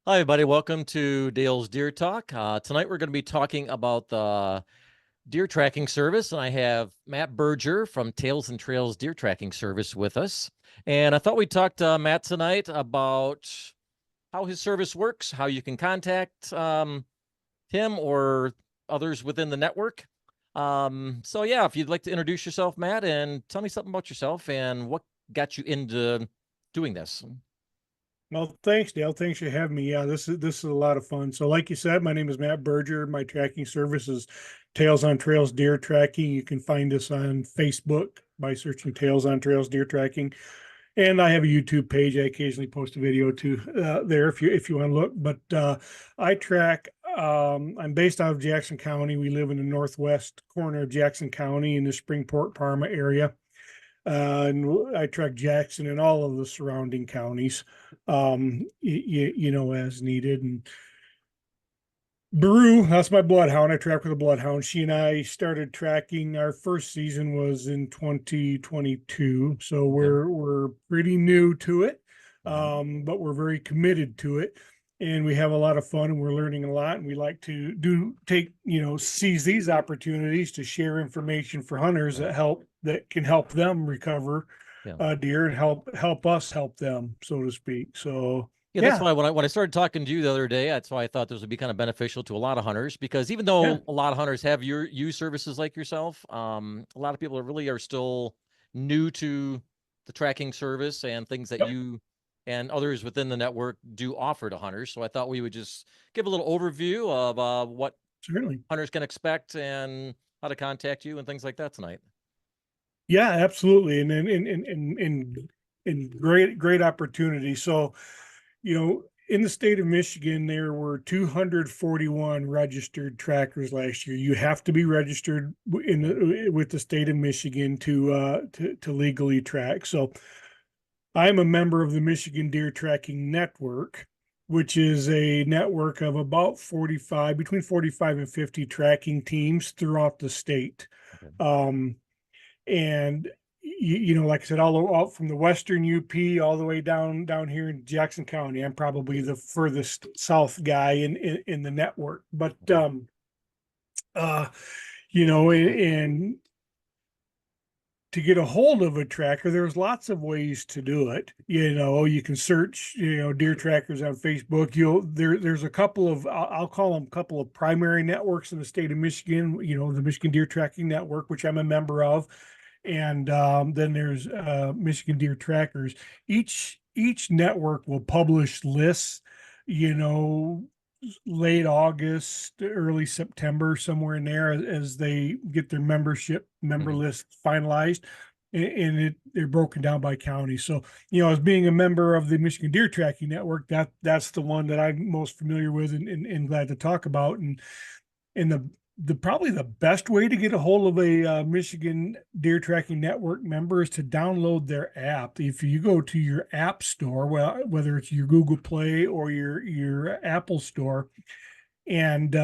Hi, everybody. Welcome to Dale's Deer Talk. Tonight we're going to be talking about the deer tracking service, and I have Matt Berger from Tails and Trails Deer Tracking Service with us. And I thought we'd talk to Matt tonight about how his service works, how you can contact him or others within the network. So yeah, if you'd like to introduce yourself, Matt, and tell me something about yourself and what got you into doing this. Well, thanks, Dale. Thanks for having me. Yeah, this is a lot of fun. So, like you said, my name is Matt Berger. My tracking service is Tails on Trails Deer Tracking. You can find us on Facebook by searching Tails on Trails Deer Tracking, and I have a YouTube page. I occasionally post a video too there if you want to look. But I track. I'm based out of Jackson County. We live in the northwest corner of Jackson County in the Springport Parma area. And I track Jackson and all of the surrounding counties, as needed. And Baru, that's my bloodhound. I track with a bloodhound. She and I started tracking. Our first season was in 2022, so Okay. we're pretty new to it, Mhm. but we're very committed to it. And we have a lot of fun, and we're learning a lot. And we like to seize these opportunities to share information for hunters Right. that can help them recover Yeah. deer and help us help them, so to speak. So Yeah, that's yeah, why when I started talking to you the other day, that's why I thought this would be kind of beneficial to a lot of hunters because even yeah, though a lot of hunters have your use services like yourself, a lot of people really are still new to the tracking service and things that yep, you and others within the network do offer to hunters. So I thought we would just give a little overview of what certainly. hunters can expect and how to contact you and things like that tonight. Yeah, absolutely. And great opportunity. So, in the state of Michigan, there were 241 registered trackers last year. You have to be registered Okay. with the state of Michigan to legally track. So I'm a member of the Michigan Deer Tracking Network, which is a network of about 45, between 45 and 50 tracking teams throughout the state. Okay. Um, and like I said, all from the western UP all the way down here in Jackson County. I'm probably the furthest south guy in the network, but Okay. uh, and to get a hold of a tracker, there's lots of ways to do it. You can search, deer trackers on Facebook. There's a couple of, I'll call them a couple of primary networks in the state of Michigan, the Michigan Deer Tracking Network, which I'm a member of. And then there's Michigan Deer Trackers. Each network will publish lists, you know, late August, early September, somewhere in there, as they get their member Hmm. list finalized, and they're broken down by county. So, as being a member of the Michigan Deer Tracking Network, that's the one that I'm most familiar with and glad to talk about. And the probably the best way to get a hold of a Michigan Deer Tracking Network member is to download their app. If you go to your app store, well, whether it's your Google Play or your Apple Store, and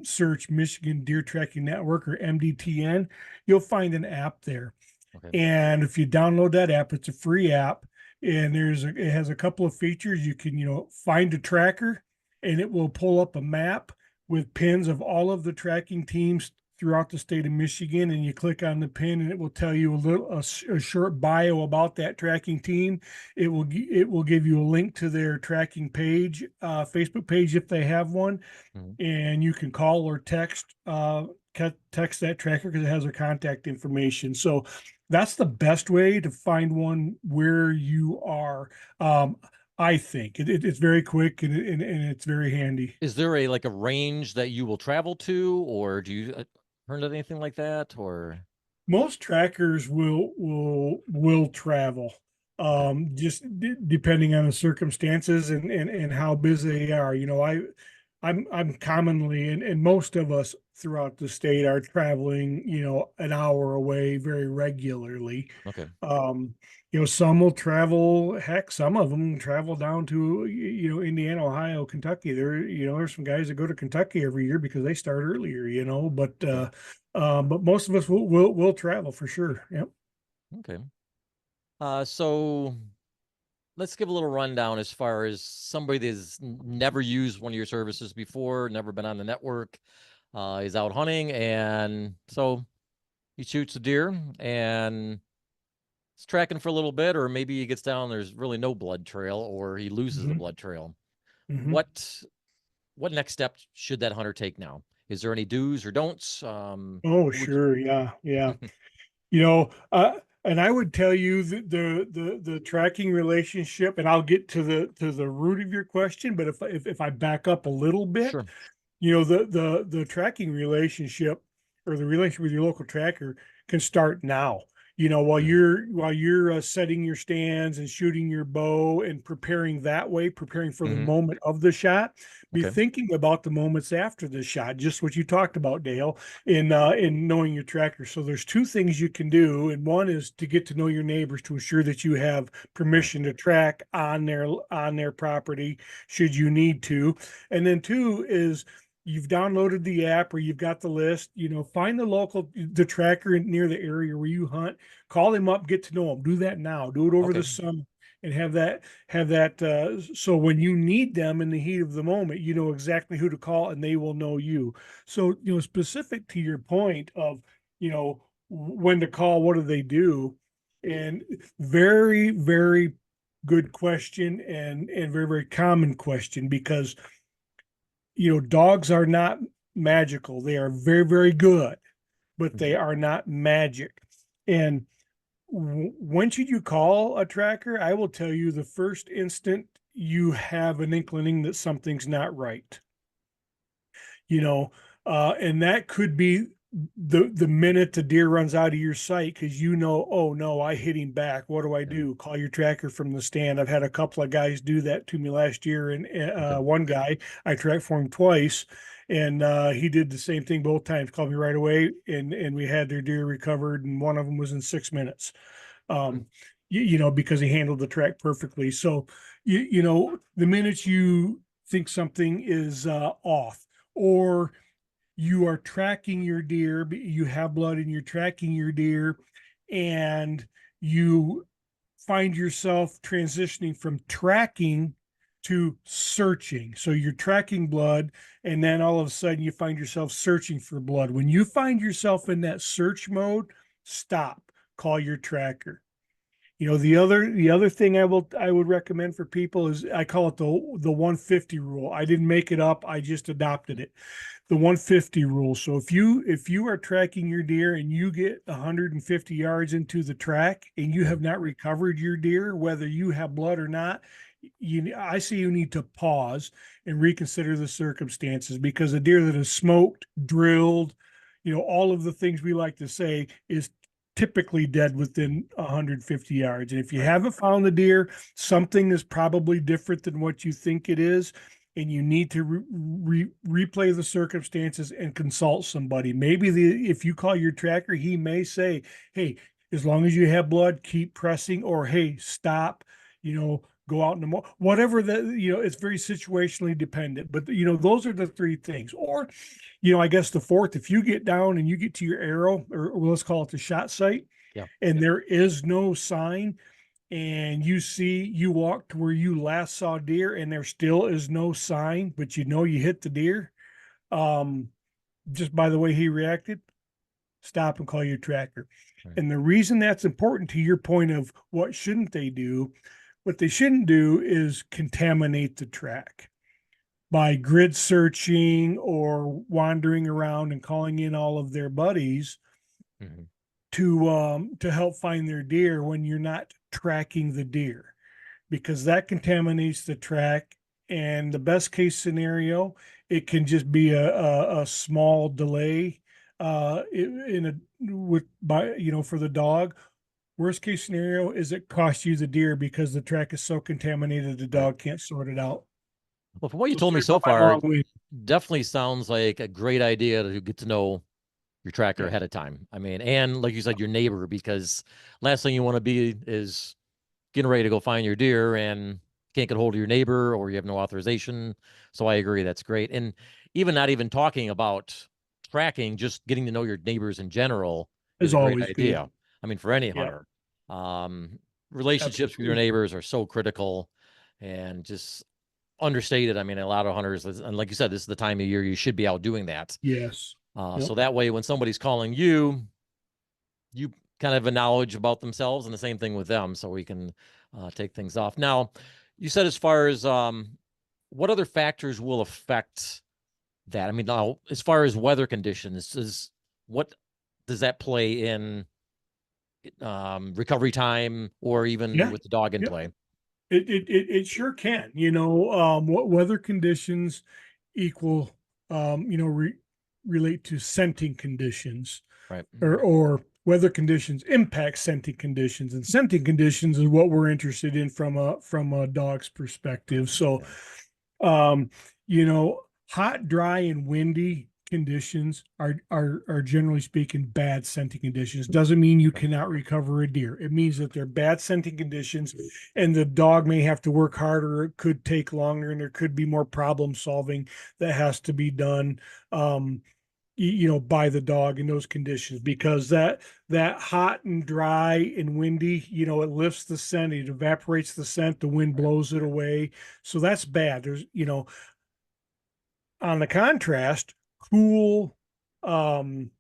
search Michigan Deer Tracking Network or MDTN, you'll find an app there. Okay. And if you download that app, it's a free app, and it has a couple of features. You can find a tracker, and it will pull up a map with pins of all of the tracking teams throughout the state of Michigan, and you click on the pin, and it will tell you a short bio about that tracking team. It will give you a link to their tracking page, Facebook page if they have one, Mhm. and you can call or text that tracker because it has their contact information. So that's the best way to find one where you are. I think it's very quick, and it's very handy. Is there a like a range that you will travel to, or do you heard of anything like that? Or Most trackers will travel, okay. just depending on the circumstances and how busy they are. I'm commonly, and most of us throughout the state are traveling, an hour away very regularly. Okay. Um, some will travel, heck, some of them travel down to, Indiana, Ohio, Kentucky. There's some guys that go to Kentucky every year because they start earlier, Okay. but most of us will travel for sure. Yep. Okay. So let's give a little rundown as far as somebody that's never used one of your services before, never been on the network, is out hunting, and so he shoots a deer and it's tracking for a little bit, or maybe he gets down, there's really no blood trail, or he loses the Hmm. blood trail. Hmm. What next step should that hunter take now? Is there any do's or don'ts? Oh, What would you, sure. Yeah. Yeah. You know, and I would tell you that the tracking relationship, and I'll get to the root of your question, but if I back up a little bit, sure. the tracking relationship or the relationship with your local tracker can start now. Mhm. While you're setting your stands and shooting your bow and preparing that way, preparing for the Mhm. moment of the shot, be Okay. thinking about the moments after the shot, just what you talked about, Dale, in knowing your tracker. So there's two things you can do, and one is to get to know your neighbors to ensure that you have Right. permission to track on their property should you need to, and then two is you've downloaded the app or you've got the list, find the tracker near the area where you hunt, call him up, get to know him. Do that now. Do it over the Okay. summer and have that so when you need them in the heat of the moment, you know exactly who to call and they will know you. So, specific to your point of, when to call, what do they do? And very, very good question and very, very common question because dogs are not magical. They are very, very good, but they Mhm. are not magic. And when should you call a tracker? I will tell you the first instant you have an inkling that something's not right. you know, and that could be the minute the deer runs out of your sight because oh no, I hit him back. What do I Yeah. do? Call your tracker from the stand. I've had a couple of guys do that to me last year, and Okay. one guy I tracked for him twice, and he did the same thing both times. Called me right away, and we had their deer recovered, and one of them was in 6 minutes. Mm. Um, because he handled the track perfectly. So, the minute you think something is off, or you are tracking your deer, you have blood and you're tracking your deer, and you find yourself transitioning from tracking to searching. So you're tracking blood, and then all of a sudden you find yourself searching for blood. When you find yourself in that search mode, stop, call your tracker. The other thing I would recommend for people is I call it the 150 rule. I didn't make it up. I just adopted it. The 150 rule. So if you are tracking your deer and you get 150 yards into the track and you Yeah. have not recovered your deer, whether you have blood or not, I say you need to pause and reconsider the circumstances because a deer that is smoked, drilled, all of the things we like to say is typically dead within 150 yards. And if you Right. haven't found the deer, something is probably different than what you think it is. And you need to replay the circumstances and consult somebody. Maybe if you call your tracker, he may say, "Hey, as long as you have blood, keep pressing," or "Hey, stop." Go out in the whatever it's very situationally dependent. But those are the three things. Or I guess the fourth, if you get down and you get to your arrow, or let's call it the shot site, Yeah. and there is no sign, and you walk to where you last saw deer, and there still is no sign, but you hit the deer, um, just by the way he reacted, stop and call your tracker. Right. And the reason that's important to your point of what shouldn't they do, what they shouldn't do is contaminate the track by grid searching or wandering around and calling in all of their buddies Mhm. to help find their deer when you're not tracking the deer, because that contaminates the track. And the best case scenario, it can just be a small delay in a with by for the dog. Worst case scenario is it costs you the deer because the track is so contaminated the Right. dog can't sort it out. Well, from what you So told me sorry about so my far, long way. definitely sounds like a great idea to get to know your tracker Yeah, ahead of time. I mean, and like you said, your neighbor, because last thing you want to be is getting ready to go find your deer and can't get hold of your neighbor or you have no authorization. So I agree, that's great. And even not even talking about tracking, just getting to know your neighbors in general is is a great always good. idea. I mean, for any Yeah. hunter. Um, relationships with your Absolutely. neighbors are so critical and just understated. I mean, a lot of hunters, and like you said, this is the time of year you should be out doing that. Yes. So Yep. that way, when somebody's calling you, you kind of have a knowledge about themselves, and the same thing with them, so we can take things off. Now, you said as far as what other factors will affect that? I mean, now as far as weather conditions, is what does that play in recovery time or even Yeah. with the dog in Yeah. play? It sure can. What weather conditions equal, relate to scenting conditions, Right. or weather conditions impact scenting conditions, and scenting conditions is what we're interested in from a dog's perspective. So, Okay. um, hot, dry, and windy conditions are generally speaking bad scenting conditions. Doesn't mean you cannot recover a deer. It means that they're bad scenting conditions, and the dog may have to work harder. It could take longer, and there could be more problem solving that has to be done. By the dog in those conditions, because that hot and dry and windy, it lifts the scent, it evaporates the scent, the wind Right. blows it away. So that's bad. On the contrast, cool, um,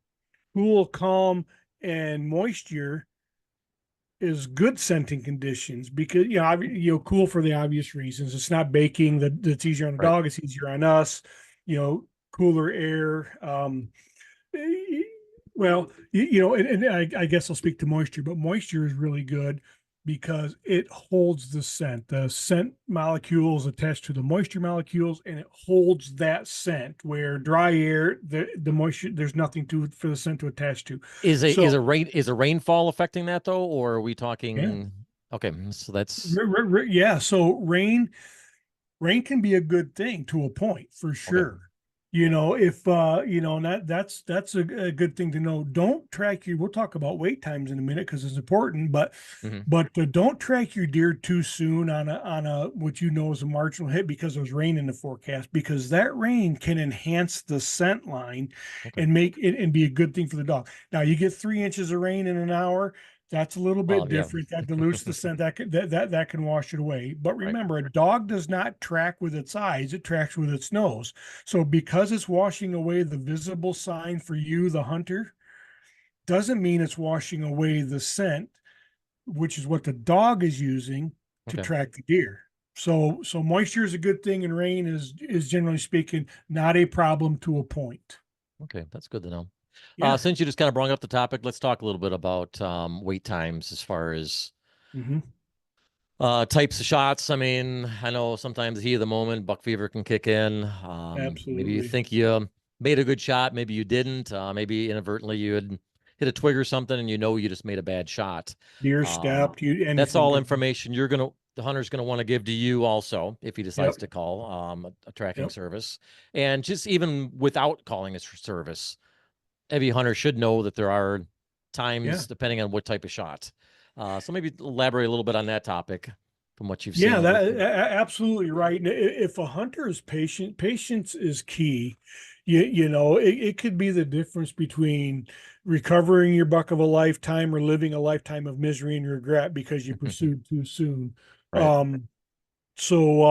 cool, calm, and moisture is good scenting conditions, because cool for the obvious reasons. It's not baking, that's easier on the Right. dog, it's easier on us. Cooler air. Well, and I guess I'll speak to moisture, but moisture is really good because it holds the scent. The scent molecules attached to the moisture molecules, and it holds that scent. Where dry air, the moisture, there's nothing to for the scent to attach to. So Is a rainfall affecting that though, or are we yeah, talking? Okay, so that's yeah. So rain can be a good thing to a point, for okay. sure. If and that's a good thing to know. Don't track your We'll talk about wait times in a minute because it's important, but Hmm. don't track your deer too soon on a what is a marginal hit, because there's rain in the forecast, because that rain can enhance the scent line Okay. and make it and be a good thing for the dog. Now you get 3 inches of rain in an hour, that's a little bit Well, yeah. different. That dilutes the scent. That can wash it away. But Right. remember, a dog does not track with its eyes; it tracks with its nose. So because it's washing away the visible sign for you, the hunter, doesn't mean it's washing away the scent, which is what the dog is using to Okay. track the deer. So moisture is a good thing, and rain is generally speaking not a problem to a point. Okay. That's good to know. Yeah. Since you just kind of brought up the topic, let's talk a little bit about wait times as far as Hmm. types of shots. I mean, I know sometimes the heat of the moment, buck fever can kick in. Maybe you Absolutely. think you made a good shot, maybe you didn't. Maybe inadvertently you had hit a twig or something, and you know you just made a bad shot. Deer Um, stepped. You that's Anything all could. information the hunter's gonna want to give to you also if he decides Yep. to call a tracking Yep. service. And just even without calling a service, every hunter should know that there are Yeah. times depending on what type of shot. So maybe elaborate a little bit on that topic from what you've Yeah, seen. absolutely right. And if a hunter is patient, patience is key. It could be the difference between recovering your buck of a lifetime or living a lifetime of misery and regret because you pursued too soon. Right. Um, so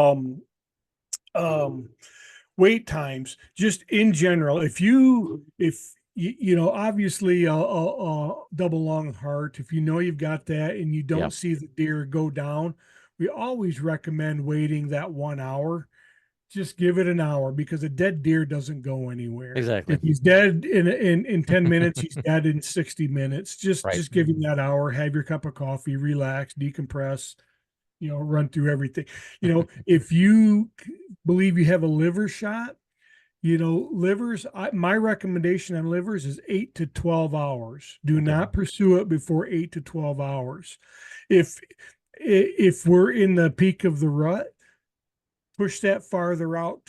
um, Wait times, just in general, if obviously a double long heart, if you know you've got that and you Yeah. don't see the deer go down, we always recommend waiting that 1 hour. Just give it an hour, because a dead deer doesn't go anywhere. Exactly. If he's dead in 10 minutes, he's dead in 60 minutes. just Right. just give him that hour, have your cup of coffee, relax, decompress, run through everything. If you believe you have a liver shot, livers, my recommendation on livers is 8 to 12 hours. Do Okay. not pursue it before 8 to 12 hours. If if we're in the peak of the rut, push that farther out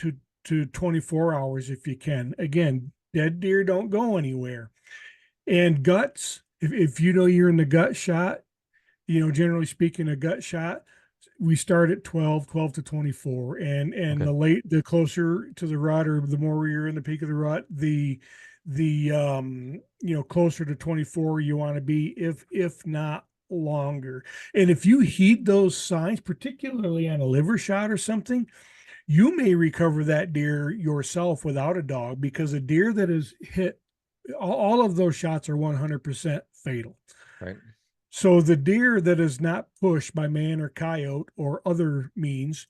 to 24 hours if you can. Again, dead deer don't go anywhere. And guts, if you know you're in the gut shot, generally speaking, a gut shot, we start at 12 to 24. And Okay. the closer to the rut, or the more you're in the peak of the rut, the closer to 24 you want to be, if not longer. And if you heed those signs, particularly on a liver shot or something, you may recover that deer yourself without a dog, because a deer that is hit, all of those shots are 100% fatal. Right. So the deer that is not pushed by man or coyote or other means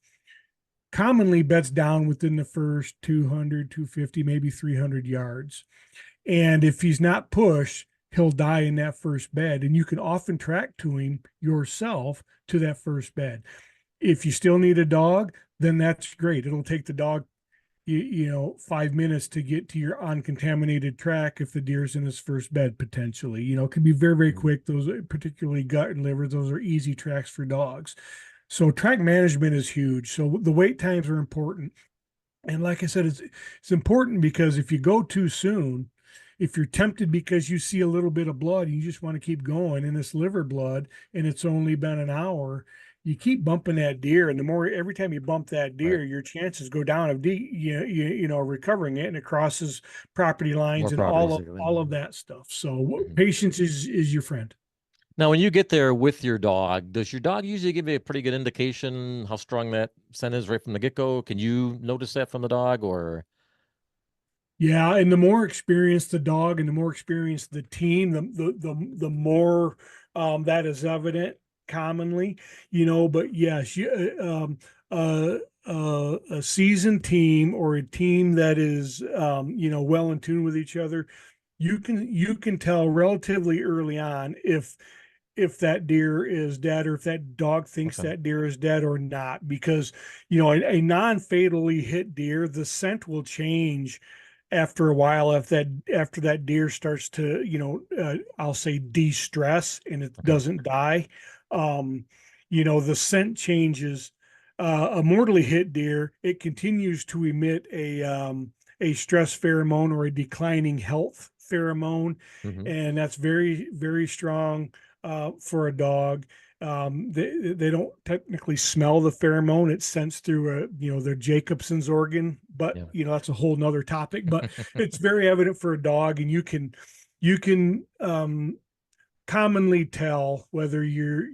commonly beds down within the first 200, 250, maybe 300 yards. And if he's not pushed, he'll die in that first bed. And you can often track to him yourself to that first bed. If you still need a dog, then that's great. It'll take the dog, 5 minutes to get to your uncontaminated track if the deer's in his first bed potentially. It can be very, very Mhm. quick. Those, particularly gut and liver, those are easy tracks for dogs. So track management is huge. So the wait times are important. And like I said, it's important because if you go too soon, if you're tempted because you see a little bit of blood, you just want to keep going, and it's liver blood, and it's only been an hour, you keep bumping that deer, and the more every time you bump that Right. deer, your chances go down of recovering it, and it crosses property More lines and property, all of exactly. that stuff. So Mhm. patience is your friend. Now, when you get there with your dog, does your dog usually give you a pretty good indication how strong that scent is right from the get-go? Can you notice that from the dog, or? Yeah, and the more experienced the dog and the more experienced the team, the more that is evident commonly, But yes, a seasoned team or a team that is well in tune with each other, you can tell relatively early on if that deer is dead, or if that dog thinks Okay. that deer is dead or not, because a non-fatally hit deer, the scent will change after a while. If that After that deer starts to, I'll say, de-stress and it Okay. doesn't die, um the scent changes. A mortally hit deer, it continues to emit a stress pheromone or a declining health pheromone, Hmm. and that's very, very strong for a dog. They don't technically smell the pheromone; it's sensed through their Jacobson's organ. But Yeah. that's a whole nother topic. But it's very evident for a dog, and you can commonly tell whether your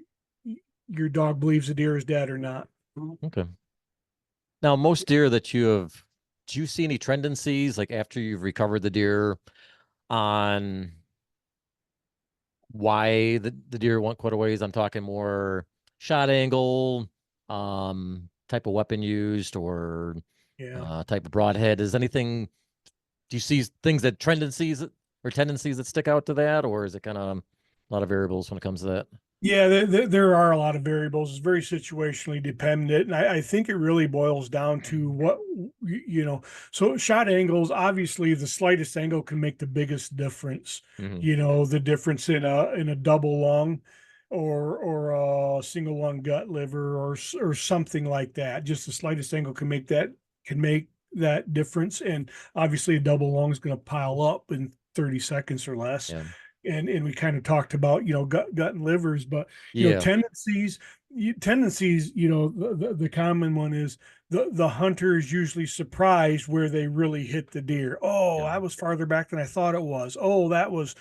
dog believes the deer is dead or not. Okay. Now, most deer that you have, do you see any tendencies like after you've recovered the deer on why the deer went quite a ways? I'm talking more shot angle, type of weapon used, or Yeah. type of broadhead. Is anything, do you see things that tendencies that stick out to that, or is it kind of a lot of variables when it comes to that? Yeah, there are a lot of variables. It's very situationally dependent. And I think it really boils down to what, you know, so shot angles, obviously the slightest angle can make the biggest difference. Hmm. The difference in a double lung or a single lung gut liver or something like that. Just the slightest angle can make that difference. And obviously a double lung is going to pile up in 30 seconds or less. Yeah. And we kind of talked about gut and livers, but Yeah. tendencies, the common one is the hunter is usually surprised where they really hit the deer. Oh, Yeah. I was farther back than I thought it was. Oh, that was,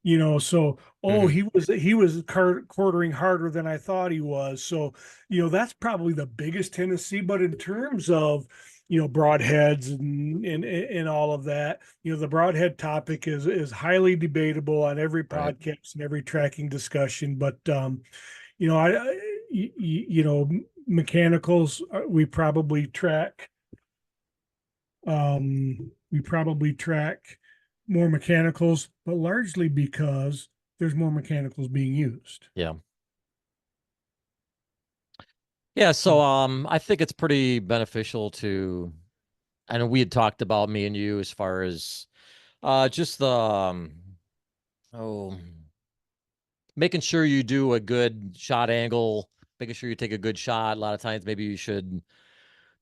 so, oh, Hmm. he was quartering harder than I thought he was. So that's probably the biggest tendency. But in terms of broadheads and all of that, the broadhead topic is highly debatable on every Right. podcast and every tracking discussion. But I mechanicals, we probably track more mechanicals, but largely because there's more mechanicals being used. Yeah. Yeah. So, So I think it's pretty beneficial to, I know we had talked about me and you as far as, just the, oh, making sure you do a good shot angle, making sure you take a good shot. A lot of times, maybe you should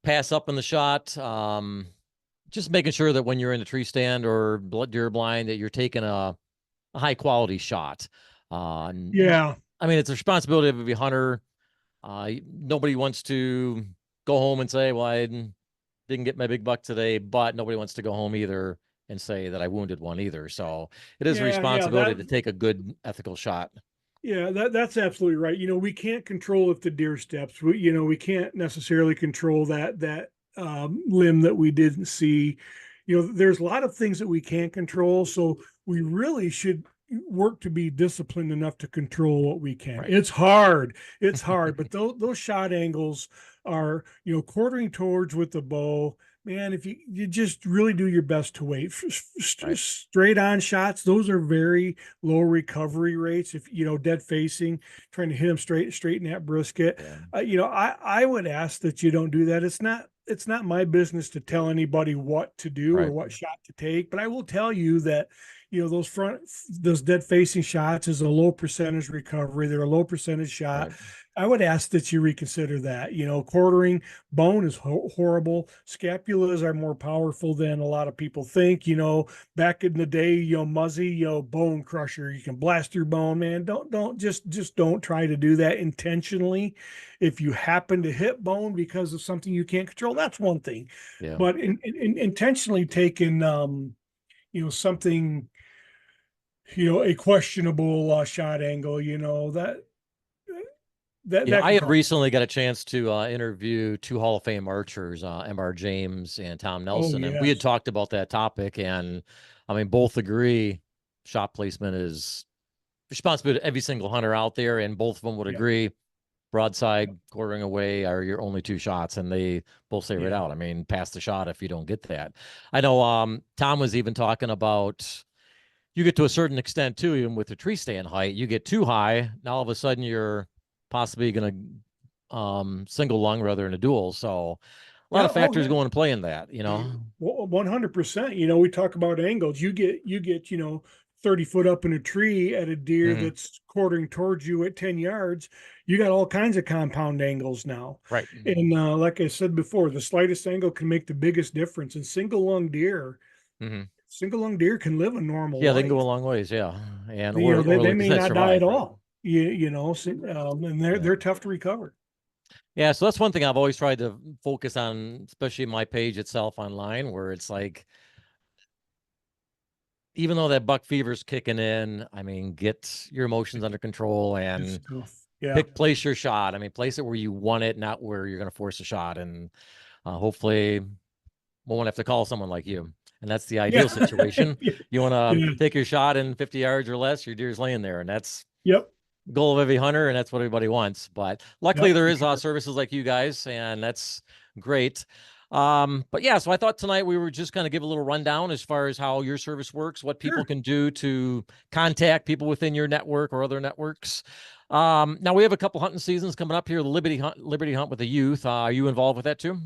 pass up in the shot. Just making sure that when you're in a tree stand or deer blind, that you're taking a high quality shot. yeah, I mean, it's a responsibility of a hunter. Nobody wants to go home and say, "Well, I didn't get my big buck today," but nobody wants to go home either and say that I wounded one either. So it is a yeah, responsibility to take a good ethical shot. Yeah, that's absolutely right. We can't control if the deer steps. We can't necessarily control that limb that we didn't see. There's a lot of things that we can't control, so we really should work to be disciplined enough to control what we can. Right. It's hard, but those shot angles are, quartering towards with the bow. Man, if you just really do your best to wait. Right. Straight on shots, those are very low recovery rates. If dead facing, trying to hit them straight in that brisket, Yeah. I would ask that you don't do that. It's not my business to tell anybody what to do or Right. what shot to take, but I will tell you that those dead facing shots is a low percentage recovery. They're a low percentage shot. Right. I would ask that you reconsider that. Quartering bone is horrible. Scapulas are more powerful than a lot of people think. Back in the day, Muzzy, bone crusher. You can blast your bone, man. Don't don't try to do that intentionally. If you happen to hit bone because of something you can't control, that's one thing. Yeah. But intentionally taking, something, a questionable shot angle, that I can had cause. recently got a chance to interview two Hall of Fame archers, MR James and Tom Oh Nelson, and we had yes, talked about that topic. And I mean, both agree shot placement is responsibility of every single hunter out there, and both of them would yeah, agree broadside, quartering away are your only two shots, and they both say right yeah, out. I mean, pass the shot if you don't get that. I know Tom was even talking about you get to a certain extent too, even with the tree stand height, you get too high. Now all of a sudden you're possibly going to single lung rather than a dual. So a lot yeah. of Oh factors yeah. go into play in that, you know. 100%. We talk about angles. You get 30 foot up in a tree at a deer Mm-hmm. that's quartering towards you at 10 yards. You got all kinds of compound angles now. Right. And like I said before, the slightest angle can make the biggest difference. And Mm-hmm. single lung deer can live a normal Yeah, they can go a life. long ways. Yeah, and They, you know, they, or they like I may said, not die at survive. Right. all. And they're Yeah. they're tough to recover. Yeah. So that's one thing I've always tried to focus on, especially my page itself online, where it's like, even though that buck fever's kicking in, I mean, get your emotions under control and Just tough. Yeah. place your shot. I mean, place it where you want it, not where you're going to force a shot. And hopefully, we won't have to call someone like you. And that's the Yeah. ideal situation. You want to Yeah. take your shot in 50 yards or less, your deer's laying there, and that's Yep. goal of every hunter, and that's what everybody wants. But luckily, Yep. there For is sure. services like you guys, and that's great. But yeah, so I thought tonight we were just kind of give a little rundown as far as how your service works, what people Sure. can do to contact people within your network or other networks. Now we have a couple hunting seasons coming up here. The Liberty Hunt with the youth. Are you involved with that too?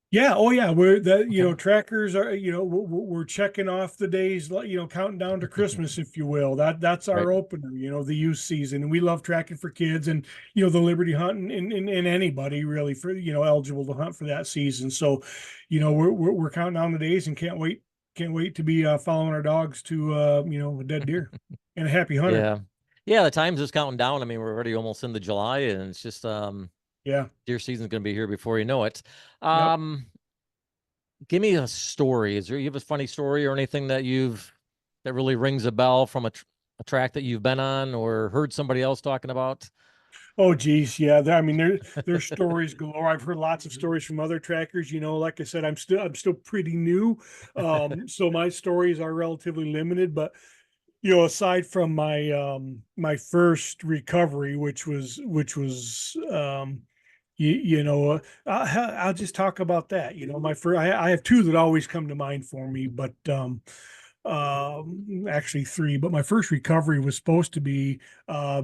Yeah. Oh, yeah. We're that, Okay. trackers are, we're checking off the days, counting down to Christmas, if you will. That's Right. our opener, the youth season. And we love tracking for kids and, the Liberty hunt and anybody really for, eligible to hunt for that season. So, we're counting down the days and can't wait to be following our dogs to, a dead deer and a happy hunter. Yeah. Yeah, the time's just counting down. I mean, we're already almost into July, and it's just Yeah. deer season's going to be here before you know it. Yep. Give me a story. Is there you have a funny story or anything that really rings a bell from a track that you've been on or heard somebody else talking about? Oh geez, yeah. I mean, there's stories galore. I've heard lots of stories from other trackers. Like I said, I'm still pretty new, so my stories are relatively limited. But aside from my first recovery, which was I'll just talk about that. My first, I have two that always come to mind for me, but actually three. But my first recovery was supposed to be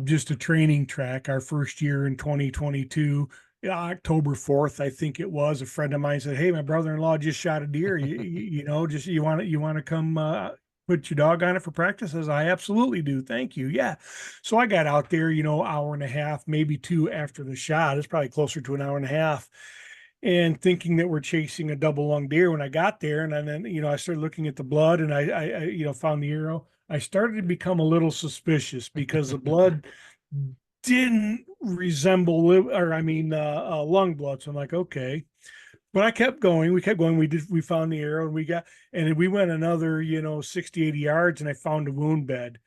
just a training track. Our first year in 2022. October 4th, I think it was. A friend of mine said, "Hey, my brother-in-law just shot a deer. Just you want to come put your dog on it for practice?" As I absolutely do. Thank you. Yeah. So I got out there, hour and a half, maybe two after the shot. It's probably closer to an hour and a half. And thinking that we're chasing a double lung deer when I got there. And then, I started looking at the blood and I found the arrow. I started to become a little suspicious because the blood didn't resemble, lung blood. So I'm like, okay. But I kept going. We kept going. We found the arrow and we went another, 60, 80 yards and I found a wound bed.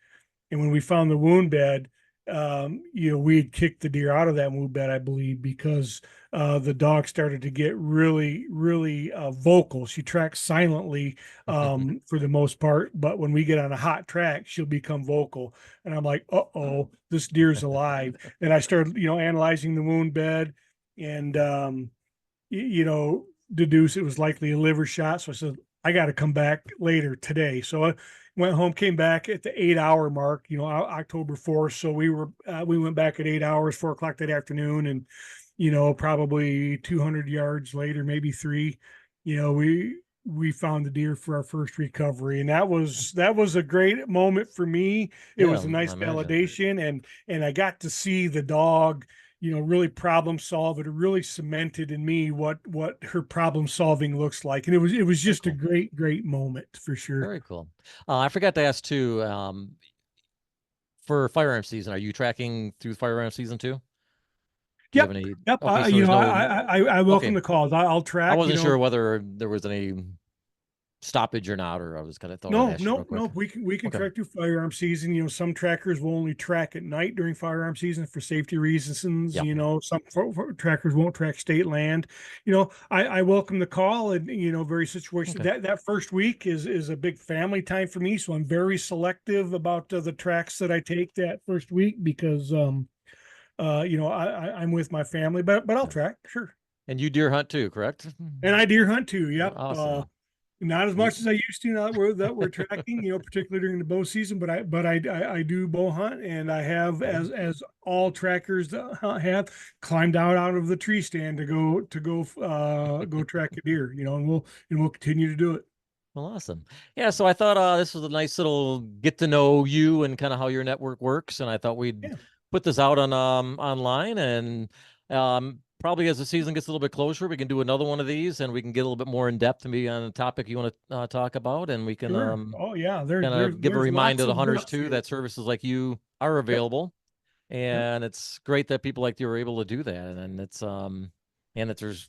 And when we found the wound bed, we had kicked the deer out of that move bed, I believe, because the dog started to get really, really vocal. She tracks silently for the most part, but when we get on a hot track, she'll become vocal. And I'm like, uh-oh, this deer's alive. And I started, analyzing the wound bed and, deduce it was likely a liver shot. So I said, I got to come back later today. So I went home, came back at the 8 hour mark, October 4th. So we went back at 8 hours, 4 o'clock that afternoon. And, probably 200 yards later, maybe three, we found the deer for our first recovery. And that was a great moment for me. It Yeah, was a I nice imagine. validation. And I got to see the dog really problem solve it. It really cemented in me what her problem solving looks like. And it was Very just a cool. great, great moment for sure. Very cool. I forgot to ask too, for firearm season, are you tracking through firearm season too? Do you have Yep. any? Yep. Okay, so there's I okay. welcome the calls. I'll I track, wasn't sure whether there was any stoppage or not, or I was kind of thought I'd no, ask you real no, quick. no. We can Okay. track through firearm season. Some trackers will only track at night during firearm season for safety reasons. Yeah. Some trackers won't track state land. I welcome the call, and very situation Okay. that first week is a big family time for me. So I'm very selective about the tracks that I take that first week because I'm with my family, but I'll Yeah. track, sure. And you deer hunt too, correct? And I deer hunt too. Yep. Awesome. Not as You, much as I used to now that we're tracking, particularly during the bow season. But I do bow hunt, and I have, okay. as all trackers have, climbed out of the tree stand to go track a deer. And we'll continue to do it. Well, awesome. Yeah, so I thought this was a nice little get to know you and kind of how your network works, and I thought we'd Yeah, put this out on online, and probably as the season gets a little bit closer, we can do another one of these, and we can get a little bit more in depth maybe on a topic you want to talk about, and we can sure. Oh yeah, kind there's of give a there's reminder lots to the of hunters depth too here. that services like you are Yep, available, yep. and it's great that people like you are able to do that, and and that there's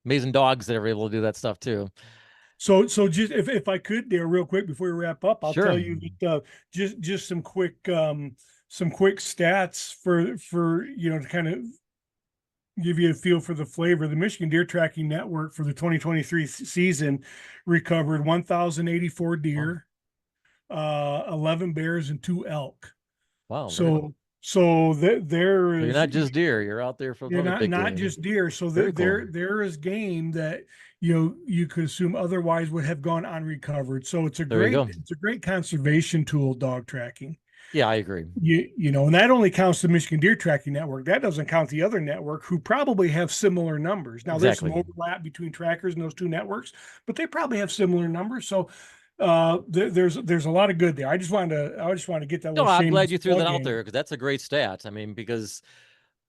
amazing dogs that are able to do that stuff too. So just if I could there real quick before we wrap up, I'll Sure. tell you that just some quick stats for to kind of give you a feel for the flavor. The Michigan Deer Tracking Network for the 2023 season recovered 1,084 Wow. deer, 11 bears, and 2 elk. Wow, very cool. So there So you're is not just deer, you're out there for you're other big not game. just deer. So Very cool. there is game that you could assume otherwise would have gone unrecovered. So it's a There you great go. conservation tool, dog tracking. Yeah, I agree. And that only counts the Michigan Deer Tracking Network. That doesn't count the other network who probably have similar numbers. Now there's some Exactly. overlap between trackers and those two networks, but they probably have similar numbers. So there's a lot of good there. I just wanted to get that No, little I'm glad shameless you threw that plug out in. there because that's a great stat. I mean, because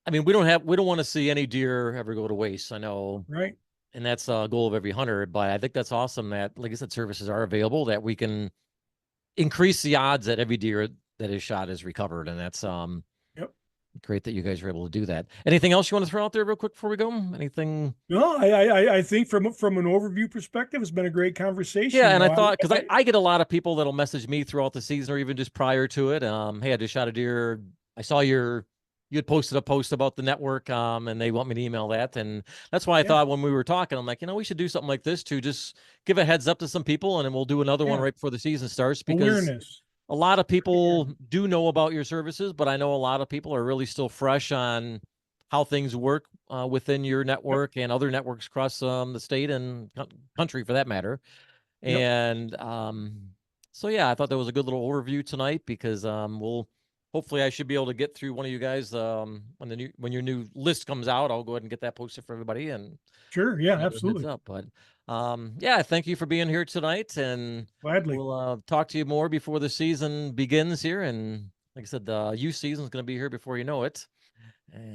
we don't want to see any deer ever go to waste. I know, Right? and that's a goal of every hunter. But I think that's awesome that, like I said, services are available that we can increase the odds that every deer that is shot is recovered, and that's Yep. great that you guys are able to do that. Anything else you want to throw out there real quick before we go? Anything? No, I think from an overview perspective, it's been a great conversation. Yeah, and I I, thought because I I get a lot of people that'll message me throughout the season or even just prior to it. Hey, I just shot a deer. I saw you had posted a post about the network, and they want me to email that. And that's why I yeah, thought when we were talking, I'm like, we should do something like this to just give a heads up to some people, and then we'll do another one yeah, right before the season starts because awareness. a lot of people Awareness. do know about your services, but I know a lot of people are really still fresh on how things work within your Yep, network and other networks across the state and country for that matter. yep, And so yeah, I thought that was a good little overview tonight because we'll hopefully I should be able to get through one of you guys when your new list comes out. I'll go ahead and get that posted for everybody and sure, yeah, give a heads absolutely, up. But yeah, thank you for being here tonight, and gladly. we'll talk to you more before the season begins here. And like I said, the youth season is going to be here before you know it.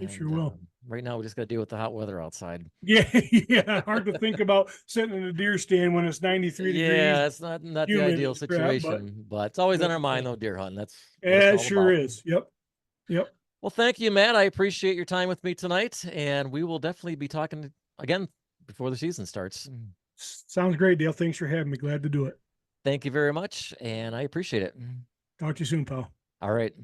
It sure And will. right now we just got to deal with the hot weather outside. Yeah, yeah. Hard to think about sitting in a deer stand when it's 93 degrees, Yeah, it's not the humid ideal as crap, situation, but it's always on but our mind though, deer hunting. That's what it's yeah, it all sure about. is. Yep, yep. Well, thank you, Matt. I appreciate your time with me tonight, and we will definitely be talking again before the season starts. Sounds great, Dale. Thanks for having me. Glad to do it. Thank you very much, and I appreciate it. Talk to you soon, pal. All right.